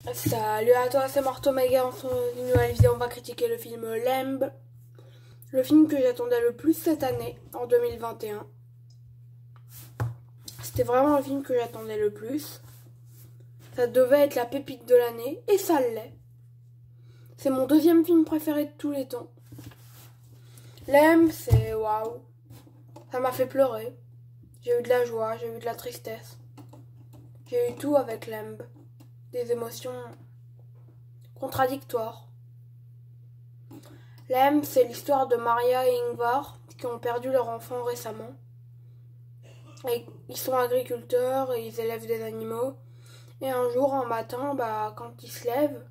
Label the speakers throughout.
Speaker 1: Salut à toi, c'est Marteau Méga. Dans une nouvelle vidéo, on va critiquer le film Lemb, le film que j'attendais le plus cette année, en 2021. C'était vraiment le film que j'attendais le plus. Ça devait être la pépite de l'année, et ça l'est. C'est mon deuxième film préféré de tous les temps. Lemb, c'est waouh. Ça m'a fait pleurer. J'ai eu de la joie, j'ai eu de la tristesse. J'ai eu tout avec Lemb. Des émotions contradictoires. Lemb, c'est l'histoire de Maria et Ingvar qui ont perdu leur enfant récemment. Et ils sont agriculteurs et ils élèvent des animaux. Et un jour, un matin, quand ils se lèvent,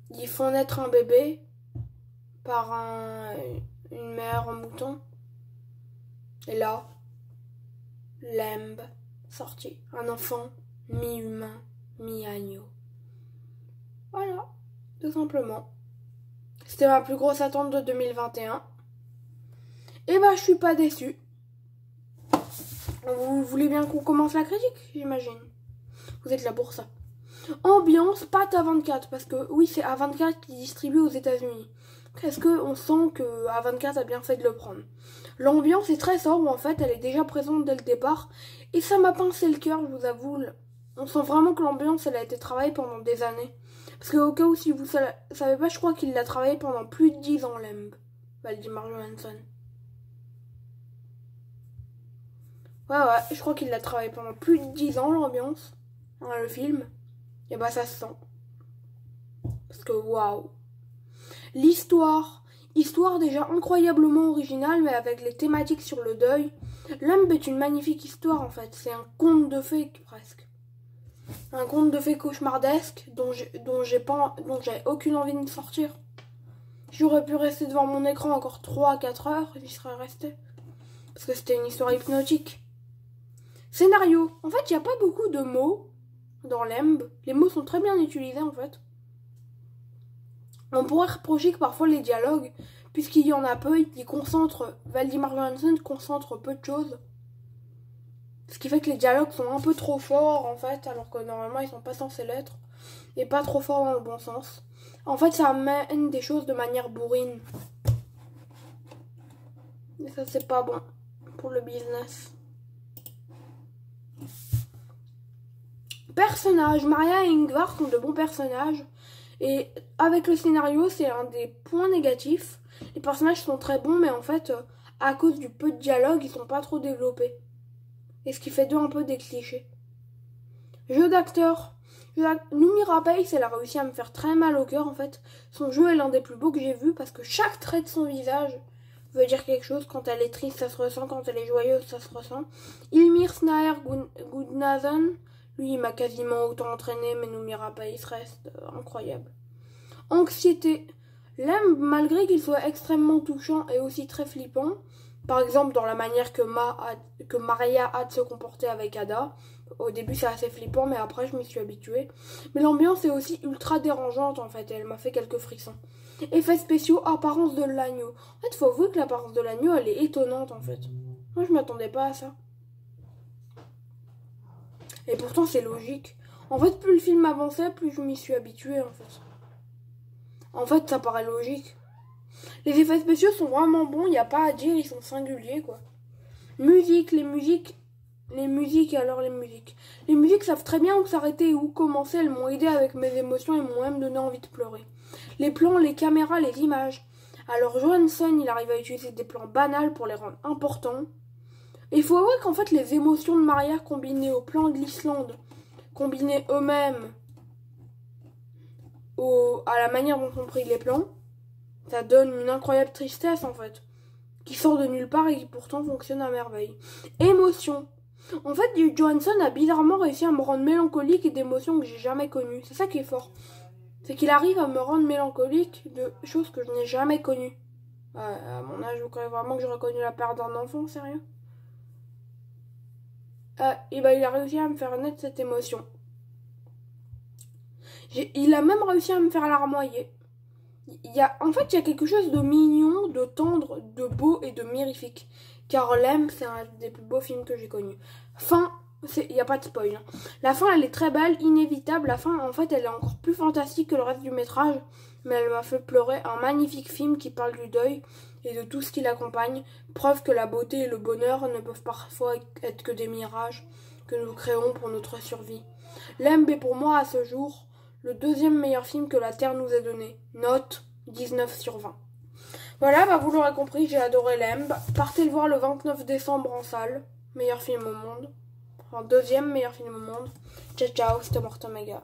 Speaker 1: ils font naître un bébé par une mère en mouton. Et là, Lemb sorti. Un enfant mi-humain, mi-agneau. Voilà, tout simplement. C'était ma plus grosse attente de 2021. Et je suis pas déçue. Vous voulez bien qu'on commence la critique, j'imagine. Vous êtes là pour ça. Ambiance, pas A24, parce que oui, c'est A24 qui distribue aux États-Unis. Est-ce qu'on sent que A24 a bien fait de le prendre? L'ambiance est très sobre, en fait, elle est déjà présente dès le départ. Et ça m'a pincé le cœur, je vous avoue. On sent vraiment que l'ambiance, elle a été travaillée pendant des années. Parce qu'au cas où, si vous savez pas, je crois qu'il l'a travaillé pendant plus de 10 ans, Lemb. Valdemar Johansson. Ouais, je crois qu'il l'a travaillé pendant plus de 10 ans, l'ambiance. Le film. Et ça se sent. Parce que, waouh. L'histoire déjà incroyablement originale, mais avec les thématiques sur le deuil. Lemb est une magnifique histoire, en fait. C'est un conte de fées, presque. Un conte de fées cauchemardesque dont j'ai aucune envie de sortir. J'aurais pu rester devant mon écran encore 3 à 4 heures, j'y serais resté. Parce que c'était une histoire hypnotique. Scénario. En fait, il n'y a pas beaucoup de mots dans Lemb. Les mots sont très bien utilisés, en fait. On pourrait reprocher que parfois les dialogues, puisqu'il y en a peu, Valdemar Johansson concentre peu de choses. Ce qui fait que les dialogues sont un peu trop forts, en fait, alors que normalement ils sont pas censés l'être. Et pas trop forts dans le bon sens. En fait, ça amène des choses de manière bourrine. Et ça, c'est pas bon pour le business. Personnages. Maria et Ingvar sont de bons personnages. Et avec le scénario, c'est un des points négatifs. Les personnages sont très bons, mais en fait, à cause du peu de dialogue, ils sont pas trop développés. Et ce qui fait d'eux un peu des clichés. Jeu d'acteur. Noomi Rapace, elle a réussi à me faire très mal au cœur, en fait. Son jeu est l'un des plus beaux que j'ai vu, parce que chaque trait de son visage veut dire quelque chose. Quand elle est triste, ça se ressent. Quand elle est joyeuse, ça se ressent. Ilmir Snaer Goodnathan, lui, il m'a quasiment autant entraîné, mais Noomi Rapace reste incroyable. Anxiété. Lemb, malgré qu'il soit extrêmement touchant et aussi très flippant, par exemple dans la manière que Maria a de se comporter avec Ada, au début c'est assez flippant, mais après je m'y suis habituée. Mais l'ambiance est aussi ultra dérangeante, en fait, et elle m'a fait quelques frissons. Effets spéciaux, apparence de l'agneau. En fait, faut avouer que l'apparence de l'agneau, elle est étonnante, en fait. Moi, je m'attendais pas à ça. Et pourtant, c'est logique. En fait, plus le film avançait, plus je m'y suis habituée, en fait. En fait, ça paraît logique. Les effets spéciaux sont vraiment bons, il n'y a pas à dire, ils sont singuliers, quoi. Musique, les musiques, alors les musiques. Les musiques savent très bien où s'arrêter et où commencer, elles m'ont aidé avec mes émotions et m'ont même donné envie de pleurer. Les plans, les caméras, les images. Alors Johansson, il arrive à utiliser des plans banals pour les rendre importants. Et il faut avouer qu'en fait, les émotions de Maria combinées aux plans de l'Islande, combinées eux-mêmes à la manière dont sont pris les plans, ça donne une incroyable tristesse, en fait, qui sort de nulle part et qui pourtant fonctionne à merveille. Émotion. En fait, Johansson a bizarrement réussi à me rendre mélancolique et d'émotions que j'ai jamais connues. C'est ça qui est fort. C'est qu'il arrive à me rendre mélancolique de choses que je n'ai jamais connues. À mon âge, vous croyez vraiment que j'aurais connu la perte d'un enfant, sérieux? Il a réussi à me faire naître cette émotion. Il a même réussi à me faire larmoyer. En fait, il y a quelque chose de mignon, de tendre, de beau et de mirifique. Car Lemb, c'est un des plus beaux films que j'ai connus. Fin, Il n'y a pas de spoil. Hein. La fin, elle est très belle, inévitable. La fin, en fait, elle est encore plus fantastique que le reste du métrage. Mais elle m'a fait pleurer. Un magnifique film qui parle du deuil et de tout ce qui l'accompagne. Preuve que la beauté et le bonheur ne peuvent parfois être que des mirages que nous créons pour notre survie. Lemb est pour moi, à ce jour, le deuxième meilleur film que la Terre nous ait donné. Note 19/20. Voilà, bah vous l'aurez compris, j'ai adoré Lemb. Partez le voir le 29 décembre en salle. Meilleur film au monde. Enfin, deuxième meilleur film au monde. Ciao, ciao, c'était Mortomega.